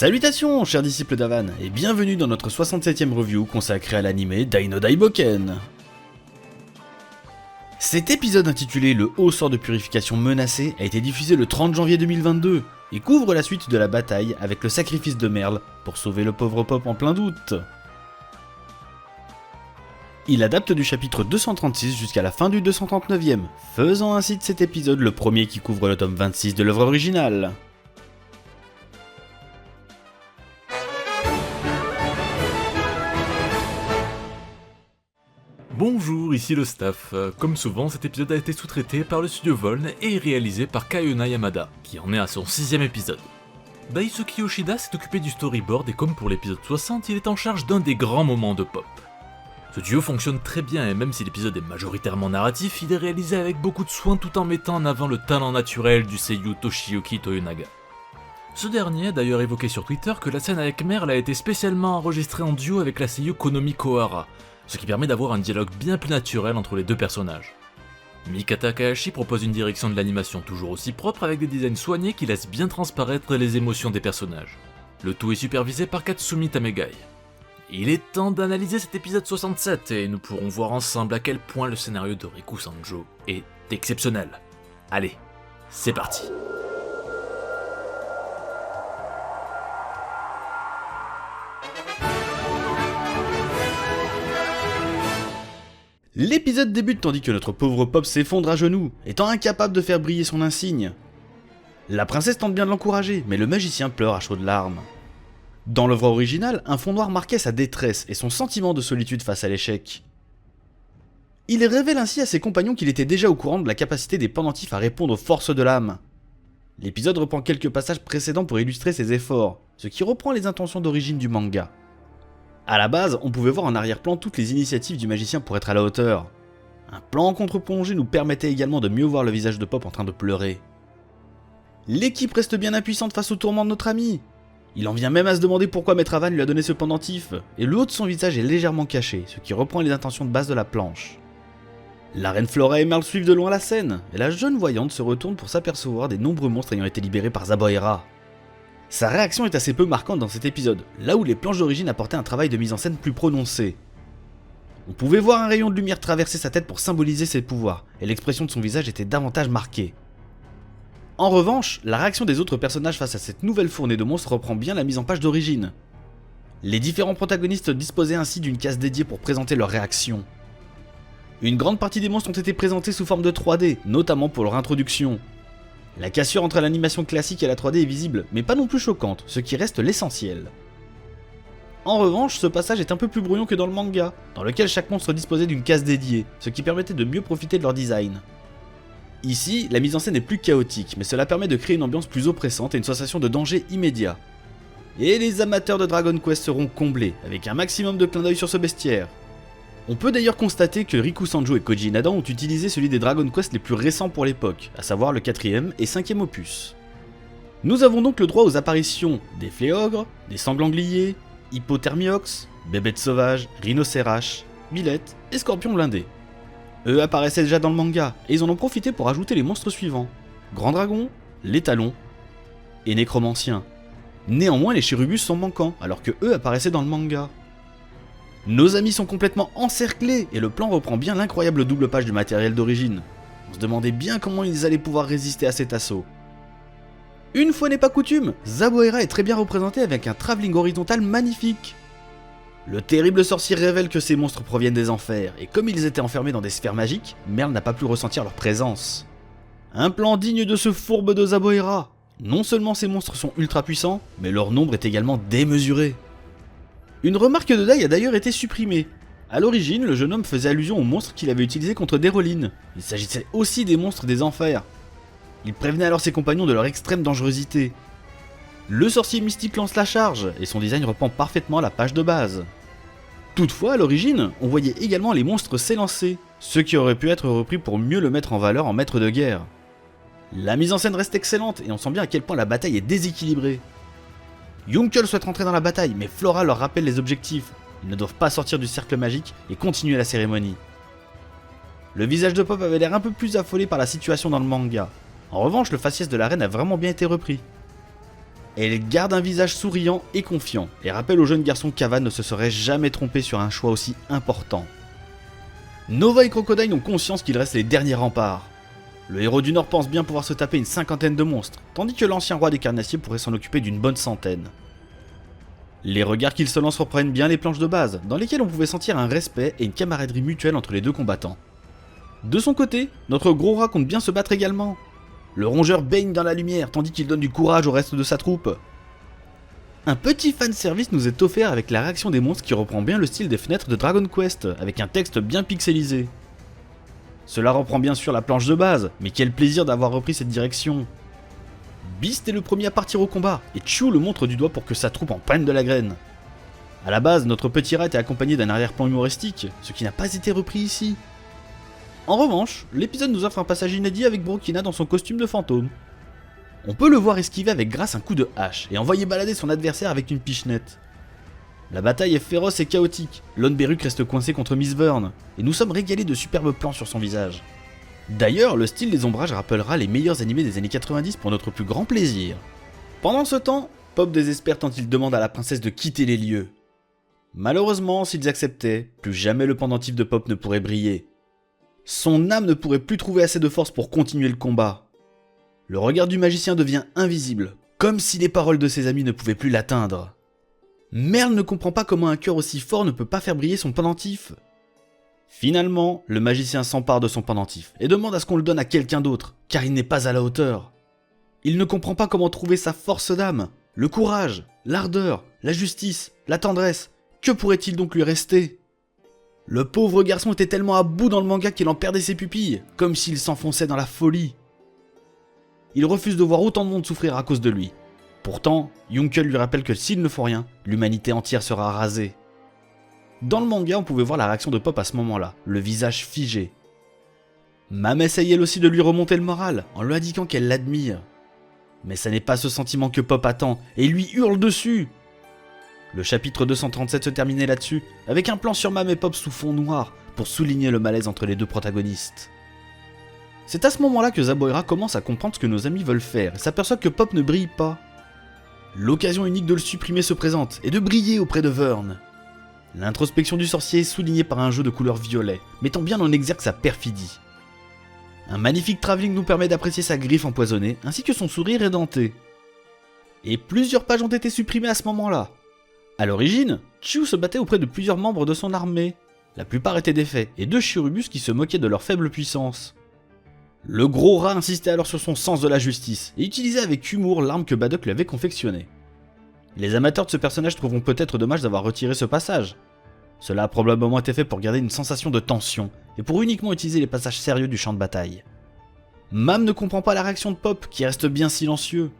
Salutations chers disciples d'Avan, et bienvenue dans notre 67ème review consacrée à l'anime Dai-no Daiboken. Cet épisode intitulé Le haut sort de purification menacé a été diffusé le 30 janvier 2022 et couvre la suite de la bataille avec le sacrifice de Merle pour sauver le pauvre Pop en plein doute. Il adapte du chapitre 236 jusqu'à la fin du 239ème, faisant ainsi de cet épisode le premier qui couvre le tome 26 de l'œuvre originale. Bonjour, ici le staff. Comme souvent, cet épisode a été sous-traité par le studio Voln et réalisé par Kayona Yamada, qui en est à son 6ème épisode. Daisuke Yoshida s'est occupé du storyboard et comme pour l'épisode 60, il est en charge d'un des grands moments de Pop. Ce duo fonctionne très bien et même si l'épisode est majoritairement narratif, il est réalisé avec beaucoup de soin tout en mettant en avant le talent naturel du seiyuu Toshiyuki Toyonaga. Ce dernier a d'ailleurs évoqué sur Twitter que la scène avec Merle a été spécialement enregistrée en duo avec la seiyuu Konomi Kohara, ce qui permet d'avoir un dialogue bien plus naturel entre les deux personnages. Mika Takahashi propose une direction de l'animation toujours aussi propre avec des designs soignés qui laissent bien transparaître les émotions des personnages. Le tout est supervisé par Katsumi Tamegai. Il est temps d'analyser cet épisode 67 et nous pourrons voir ensemble à quel point le scénario de Riku Sanjo est exceptionnel. Allez, c'est parti. L'épisode débute tandis que notre pauvre Pop s'effondre à genoux, étant incapable de faire briller son insigne. La princesse tente bien de l'encourager, mais le magicien pleure à chaudes larmes. Dans l'œuvre originale, un fond noir marquait sa détresse et son sentiment de solitude face à l'échec. Il révèle ainsi à ses compagnons qu'il était déjà au courant de la capacité des pendentifs à répondre aux forces de l'âme. L'épisode reprend quelques passages précédents pour illustrer ses efforts, ce qui reprend les intentions d'origine du manga. A la base, on pouvait voir en arrière-plan toutes les initiatives du magicien pour être à la hauteur. Un plan en contre-plongée nous permettait également de mieux voir le visage de Pop en train de pleurer. L'équipe reste bien impuissante face au tourment de notre ami. Il en vient même à se demander pourquoi Maître Avan lui a donné ce pendentif, et le haut de son visage est légèrement caché, ce qui reprend les intentions de base de la planche. La reine Flora et Merle suivent de loin la scène, et la jeune voyante se retourne pour s'apercevoir des nombreux monstres ayant été libérés par Zaboera. Sa réaction est assez peu marquante dans cet épisode, là où les planches d'origine apportaient un travail de mise en scène plus prononcé. On pouvait voir un rayon de lumière traverser sa tête pour symboliser ses pouvoirs, et l'expression de son visage était davantage marquée. En revanche, la réaction des autres personnages face à cette nouvelle fournée de monstres reprend bien la mise en page d'origine. Les différents protagonistes disposaient ainsi d'une case dédiée pour présenter leurs réactions. Une grande partie des monstres ont été présentés sous forme de 3D, notamment pour leur introduction. La cassure entre l'animation classique et la 3D est visible, mais pas non plus choquante, ce qui reste l'essentiel. En revanche, ce passage est un peu plus brouillon que dans le manga, dans lequel chaque monstre disposait d'une case dédiée, ce qui permettait de mieux profiter de leur design. Ici, la mise en scène est plus chaotique, mais cela permet de créer une ambiance plus oppressante et une sensation de danger immédiat. Et les amateurs de Dragon Quest seront comblés, avec un maximum de clins d'œil sur ce bestiaire. On peut d'ailleurs constater que Riku Sanjo et Koji Inada ont utilisé celui des Dragon Quest les plus récents pour l'époque, à savoir le 4ème et 5ème opus. Nous avons donc le droit aux apparitions des Fléogres, des Sanglangliers, Hippothermiox, Bébêtes sauvages, Rhinocéraches, Billettes et Scorpions blindés. Eux apparaissaient déjà dans le manga, et ils en ont profité pour ajouter les monstres suivants. Grand Dragon, les Talons et Nécromanciens. Néanmoins les Chérubus sont manquants, alors que eux apparaissaient dans le manga. Nos amis sont complètement encerclés et le plan reprend bien l'incroyable double page du matériel d'origine. On se demandait bien comment ils allaient pouvoir résister à cet assaut. Une fois n'est pas coutume, Zaboera est très bien représenté avec un travelling horizontal magnifique. Le terrible sorcier révèle que ces monstres proviennent des enfers, et comme ils étaient enfermés dans des sphères magiques, Merle n'a pas pu ressentir leur présence. Un plan digne de ce fourbe de Zaboera. Non seulement ces monstres sont ultra puissants, mais leur nombre est également démesuré. Une remarque de Dai a d'ailleurs été supprimée. A l'origine, le jeune homme faisait allusion aux monstres qu'il avait utilisés contre Deroline. Il s'agissait aussi des monstres des enfers. Il prévenait alors ses compagnons de leur extrême dangerosité. Le sorcier mystique lance la charge, et son design reprend parfaitement la page de base. Toutefois, à l'origine, on voyait également les monstres s'élancer, ce qui aurait pu être repris pour mieux le mettre en valeur en maître de guerre. La mise en scène reste excellente, et on sent bien à quel point la bataille est déséquilibrée. Yunkel souhaite rentrer dans la bataille, mais Flora leur rappelle les objectifs. Ils ne doivent pas sortir du cercle magique et continuer la cérémonie. Le visage de Pop avait l'air un peu plus affolé par la situation dans le manga. En revanche, le faciès de la reine a vraiment bien été repris. Elle garde un visage souriant et confiant, et rappelle au jeune garçon qu'Ava ne se serait jamais trompé sur un choix aussi important. Nova et Crocodile ont conscience qu'il reste les derniers remparts. Le héros du Nord pense bien pouvoir se taper une cinquantaine de monstres, tandis que l'ancien roi des carnassiers pourrait s'en occuper d'une bonne centaine. Les regards qu'ils se lancent reprennent bien les planches de base, dans lesquelles on pouvait sentir un respect et une camaraderie mutuelle entre les deux combattants. De son côté, notre gros rat compte bien se battre également. Le rongeur baigne dans la lumière, tandis qu'il donne du courage au reste de sa troupe. Un petit fanservice nous est offert avec la réaction des monstres qui reprend bien le style des fenêtres de Dragon Quest, avec un texte bien pixelisé. Cela reprend bien sûr la planche de base, mais quel plaisir d'avoir repris cette direction. Beast est le premier à partir au combat, et Chu le montre du doigt pour que sa troupe en prenne de la graine. A la base, notre petit rat était accompagné d'un arrière-plan humoristique, ce qui n'a pas été repris ici. En revanche, l'épisode nous offre un passage inédit avec Brokina dans son costume de fantôme. On peut le voir esquiver avec grâce un coup de hache, et envoyer balader son adversaire avec une pichenette. La bataille est féroce et chaotique, Lon Beruk reste coincé contre Miss Vern, et nous sommes régalés de superbes plans sur son visage. D'ailleurs, le style des ombrages rappellera les meilleurs animés des années 90 pour notre plus grand plaisir. Pendant ce temps, Pop désespère tant il demande à la princesse de quitter les lieux. Malheureusement, s'ils acceptaient, plus jamais le pendentif de Pop ne pourrait briller. Son âme ne pourrait plus trouver assez de force pour continuer le combat. Le regard du magicien devient invisible, comme si les paroles de ses amis ne pouvaient plus l'atteindre. Merle ne comprend pas comment un cœur aussi fort ne peut pas faire briller son pendentif. Finalement, le magicien s'empare de son pendentif et demande à ce qu'on le donne à quelqu'un d'autre, car il n'est pas à la hauteur. Il ne comprend pas comment trouver sa force d'âme, le courage, l'ardeur, la justice, la tendresse. Que pourrait-il donc lui rester ? Le pauvre garçon était tellement à bout dans le manga qu'il en perdait ses pupilles, comme s'il s'enfonçait dans la folie. Il refuse de voir autant de monde souffrir à cause de lui. Pourtant, Yunkel lui rappelle que s'il ne faut rien, l'humanité entière sera rasée. Dans le manga, on pouvait voir la réaction de Pop à ce moment-là, le visage figé. Mam essaye elle aussi de lui remonter le moral, en lui indiquant qu'elle l'admire. Mais ça n'est pas ce sentiment que Pop attend, et il lui hurle dessus. Le chapitre 237 se terminait là-dessus, avec un plan sur Mam et Pop sous fond noir, pour souligner le malaise entre les deux protagonistes. C'est à ce moment-là que Zaboira commence à comprendre ce que nos amis veulent faire, et s'aperçoit que Pop ne brille pas. L'occasion unique de le supprimer se présente, et de briller auprès de Vern. L'introspection du sorcier est soulignée par un jeu de couleur violet, mettant bien en exergue sa perfidie. Un magnifique travelling nous permet d'apprécier sa griffe empoisonnée, ainsi que son sourire édenté. Et plusieurs pages ont été supprimées à ce moment-là. A l'origine, Chu se battait auprès de plusieurs membres de son armée. La plupart étaient défaits, et deux chérubus qui se moquaient de leur faible puissance. Le gros rat insistait alors sur son sens de la justice, et utilisait avec humour l'arme que Badok lui avait confectionnée. Les amateurs de ce personnage trouveront peut-être dommage d'avoir retiré ce passage. Cela a probablement été fait pour garder une sensation de tension, et pour uniquement utiliser les passages sérieux du champ de bataille. Mam ne comprend pas la réaction de Pop, qui reste bien silencieux.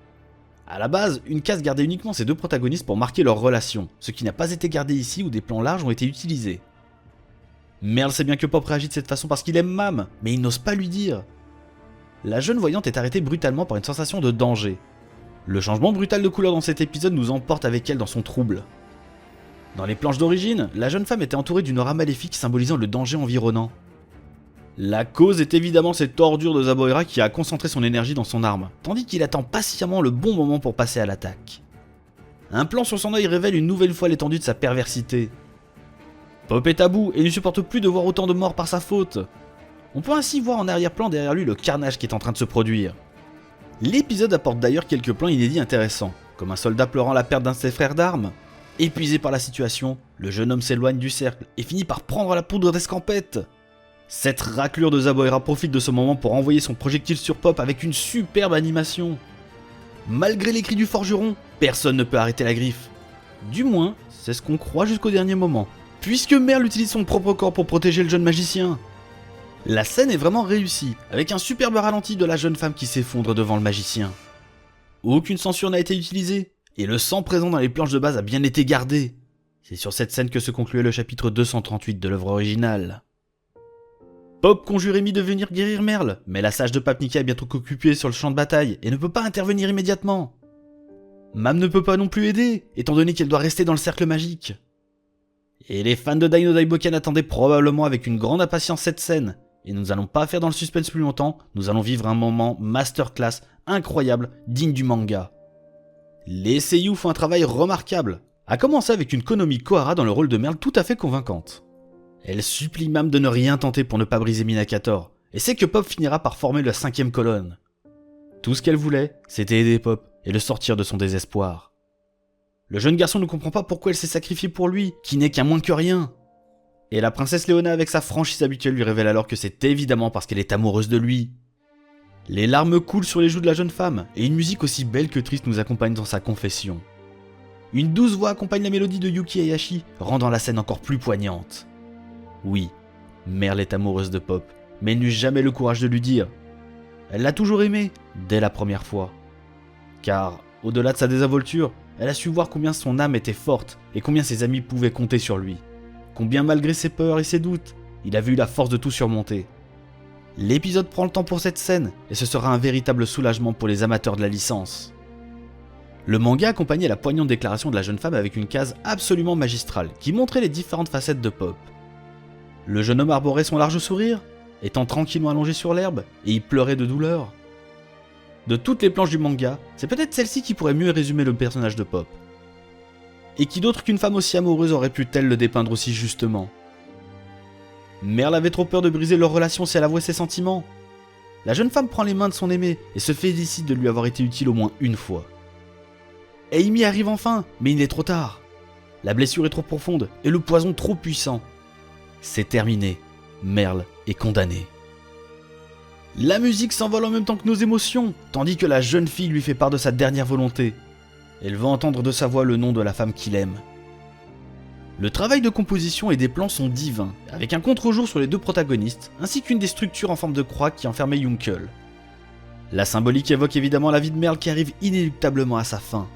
A la base, une case gardait uniquement ces deux protagonistes pour marquer leur relation, ce qui n'a pas été gardé ici où des plans larges ont été utilisés. Merle sait bien que Pop réagit de cette façon parce qu'il aime Mam, mais il n'ose pas lui dire. La jeune voyante est arrêtée brutalement par une sensation de danger. Le changement brutal de couleur dans cet épisode nous emporte avec elle dans son trouble. Dans les planches d'origine, la jeune femme était entourée d'une aura maléfique symbolisant le danger environnant. La cause est évidemment cette ordure de Zaboira qui a concentré son énergie dans son arme, tandis qu'il attend patiemment le bon moment pour passer à l'attaque. Un plan sur son œil révèle une nouvelle fois l'étendue de sa perversité. Pop est à bout et ne supporte plus de voir autant de morts par sa faute. On peut ainsi voir en arrière-plan derrière lui le carnage qui est en train de se produire. L'épisode apporte d'ailleurs quelques plans inédits intéressants, comme un soldat pleurant la perte d'un de ses frères d'armes. Épuisé par la situation, le jeune homme s'éloigne du cercle et finit par prendre la poudre d'escampette. Cette raclure de Zaboira profite de ce moment pour envoyer son projectile sur Pop avec une superbe animation. Malgré les cris du forgeron, personne ne peut arrêter la griffe. Du moins, c'est ce qu'on croit jusqu'au dernier moment, puisque Merle utilise son propre corps pour protéger le jeune magicien. La scène est vraiment réussie, avec un superbe ralenti de la jeune femme qui s'effondre devant le magicien. Aucune censure n'a été utilisée, et le sang présent dans les planches de base a bien été gardé. C'est sur cette scène que se concluait le chapitre 238 de l'œuvre originale. Pop conjure Amy de venir guérir Merle, mais la sage de Papnica est bien trop occupée sur le champ de bataille et ne peut pas intervenir immédiatement. Mam ne peut pas non plus aider, étant donné qu'elle doit rester dans le cercle magique. Et les fans de Dino Daiboken attendaient probablement avec une grande impatience cette scène, et nous n'allons pas faire dans le suspense plus longtemps, nous allons vivre un moment masterclass incroyable, digne du manga. Les seiyuu font un travail remarquable, à commencer avec une Konomi Kohara dans le rôle de Merle tout à fait convaincante. Elle supplie Mam de ne rien tenter pour ne pas briser Minacator, et sait que Pop finira par former la 5ème colonne. Tout ce qu'elle voulait, c'était aider Pop et le sortir de son désespoir. Le jeune garçon ne comprend pas pourquoi elle s'est sacrifiée pour lui, qui n'est qu'un moins que rien. Et la princesse Léona avec sa franchise habituelle lui révèle alors que c'est évidemment parce qu'elle est amoureuse de lui. Les larmes coulent sur les joues de la jeune femme, et une musique aussi belle que triste nous accompagne dans sa confession. Une douce voix accompagne la mélodie de Yuki Hayashi, rendant la scène encore plus poignante. Oui, Merle est amoureuse de Pop, mais elle n'eut jamais le courage de lui dire. Elle l'a toujours aimé, dès la première fois. Car, au-delà de sa désinvolture, elle a su voir combien son âme était forte et combien ses amis pouvaient compter sur lui. Combien malgré ses peurs et ses doutes, il avait eu la force de tout surmonter. L'épisode prend le temps pour cette scène, et ce sera un véritable soulagement pour les amateurs de la licence. Le manga accompagnait la poignante déclaration de la jeune femme avec une case absolument magistrale, qui montrait les différentes facettes de Pop. Le jeune homme arborait son large sourire, étant tranquillement allongé sur l'herbe, et il pleurait de douleur. De toutes les planches du manga, c'est peut-être celle-ci qui pourrait mieux résumer le personnage de Pop. Et qui d'autre qu'une femme aussi amoureuse aurait pu-t-elle le dépeindre aussi justement ? Merle avait trop peur de briser leur relation si elle avouait ses sentiments. La jeune femme prend les mains de son aimé et se félicite de lui avoir été utile au moins une fois. Amy arrive enfin, mais il est trop tard. La blessure est trop profonde et le poison trop puissant. C'est terminé, Merle est condamnée. La musique s'envole en même temps que nos émotions, tandis que la jeune fille lui fait part de sa dernière volonté. Elle veut entendre de sa voix le nom de la femme qu'il aime. Le travail de composition et des plans sont divins, avec un contre-jour sur les deux protagonistes, ainsi qu'une des structures en forme de croix qui enfermait Yunkel. La symbolique évoque évidemment la vie de Merle qui arrive inéluctablement à sa fin.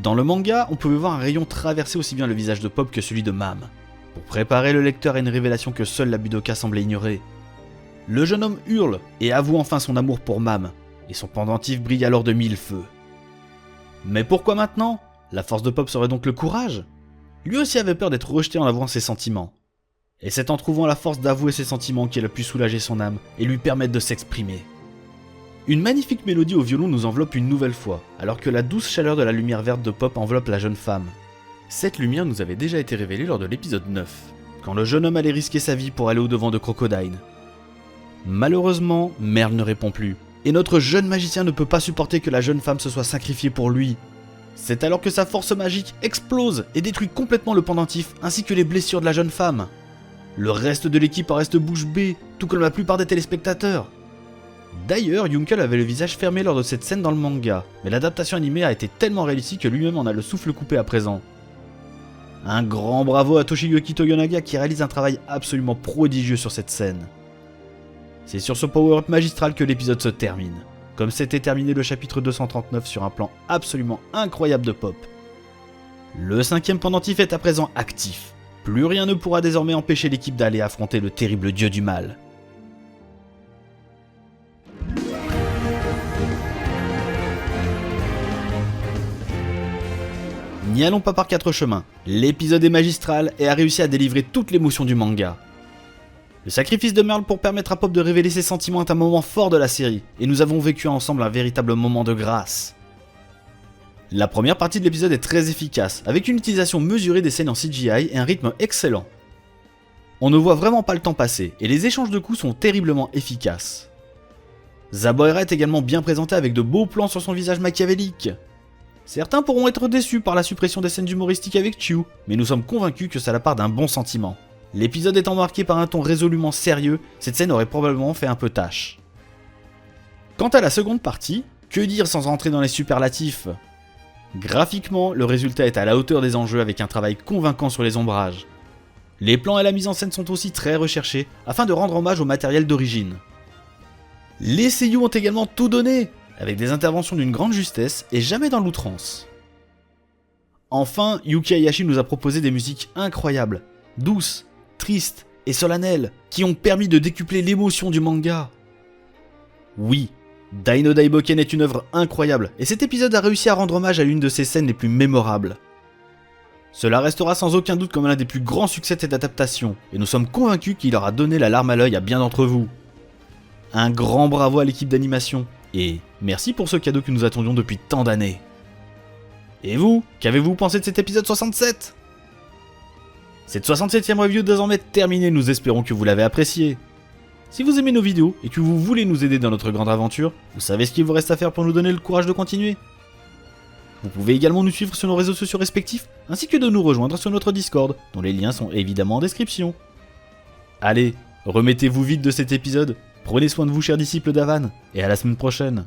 Dans le manga, on pouvait voir un rayon traverser aussi bien le visage de Pop que celui de Mam, pour préparer le lecteur à une révélation que seule la Budoka semblait ignorer. Le jeune homme hurle et avoue enfin son amour pour Mam, et son pendentif brille alors de 1000 feux. Mais pourquoi maintenant ? La force de Pop serait donc le courage ? Lui aussi avait peur d'être rejeté en avouant ses sentiments. Et c'est en trouvant la force d'avouer ses sentiments qu'elle a pu soulager son âme et lui permettre de s'exprimer. Une magnifique mélodie au violon nous enveloppe une nouvelle fois, alors que la douce chaleur de la lumière verte de Pop enveloppe la jeune femme. Cette lumière nous avait déjà été révélée lors de l'épisode 9, quand le jeune homme allait risquer sa vie pour aller au-devant de Crocodile. Malheureusement, Merle ne répond plus, et notre jeune magicien ne peut pas supporter que la jeune femme se soit sacrifiée pour lui. C'est alors que sa force magique explose et détruit complètement le pendentif ainsi que les blessures de la jeune femme. Le reste de l'équipe en reste bouche bée, tout comme la plupart des téléspectateurs. D'ailleurs, Yunkel avait le visage fermé lors de cette scène dans le manga, mais l'adaptation animée a été tellement réussie que lui-même en a le souffle coupé à présent. Un grand bravo à Toshiyuki Toyonaga qui réalise un travail absolument prodigieux sur cette scène. C'est sur ce power-up magistral que l'épisode se termine. Comme s'était terminé le chapitre 239 sur un plan absolument incroyable de Pop. Le 5ème pendentif est à présent actif. Plus rien ne pourra désormais empêcher l'équipe d'aller affronter le terrible dieu du mal. N'y allons pas par quatre chemins. L'épisode est magistral et a réussi à délivrer toute l'émotion du manga. Le sacrifice de Merle pour permettre à Pop de révéler ses sentiments est un moment fort de la série, et nous avons vécu ensemble un véritable moment de grâce. La première partie de l'épisode est très efficace, avec une utilisation mesurée des scènes en CGI et un rythme excellent. On ne voit vraiment pas le temps passer, et les échanges de coups sont terriblement efficaces. Zaboera est également bien présenté avec de beaux plans sur son visage machiavélique. Certains pourront être déçus par la suppression des scènes humoristiques avec Chiu, mais nous sommes convaincus que ça la part d'un bon sentiment. L'épisode étant marqué par un ton résolument sérieux, cette scène aurait probablement fait un peu tâche. Quant à la seconde partie, que dire sans rentrer dans les superlatifs ? Graphiquement, le résultat est à la hauteur des enjeux avec un travail convaincant sur les ombrages. Les plans et la mise en scène sont aussi très recherchés, afin de rendre hommage au matériel d'origine. Les seiyuu ont également tout donné, avec des interventions d'une grande justesse et jamais dans l'outrance. Enfin, Yuki Hayashi nous a proposé des musiques incroyables, douces, tristes et solennelles, qui ont permis de décupler l'émotion du manga. Oui, Dai-no Daiboken est une œuvre incroyable, et cet épisode a réussi à rendre hommage à l'une de ses scènes les plus mémorables. Cela restera sans aucun doute comme l'un des plus grands succès de cette adaptation, et nous sommes convaincus qu'il aura donné la larme à l'œil à bien d'entre vous. Un grand bravo à l'équipe d'animation, et merci pour ce cadeau que nous attendions depuis tant d'années. Et vous, qu'avez-vous pensé de cet épisode 67 ? Cette 67e review est désormais terminée, nous espérons que vous l'avez apprécié. Si vous aimez nos vidéos et que vous voulez nous aider dans notre grande aventure, vous savez ce qu'il vous reste à faire pour nous donner le courage de continuer. Vous pouvez également nous suivre sur nos réseaux sociaux respectifs, ainsi que de nous rejoindre sur notre Discord, dont les liens sont évidemment en description. Allez, remettez-vous vite de cet épisode, prenez soin de vous chers disciples d'Avan, et à la semaine prochaine.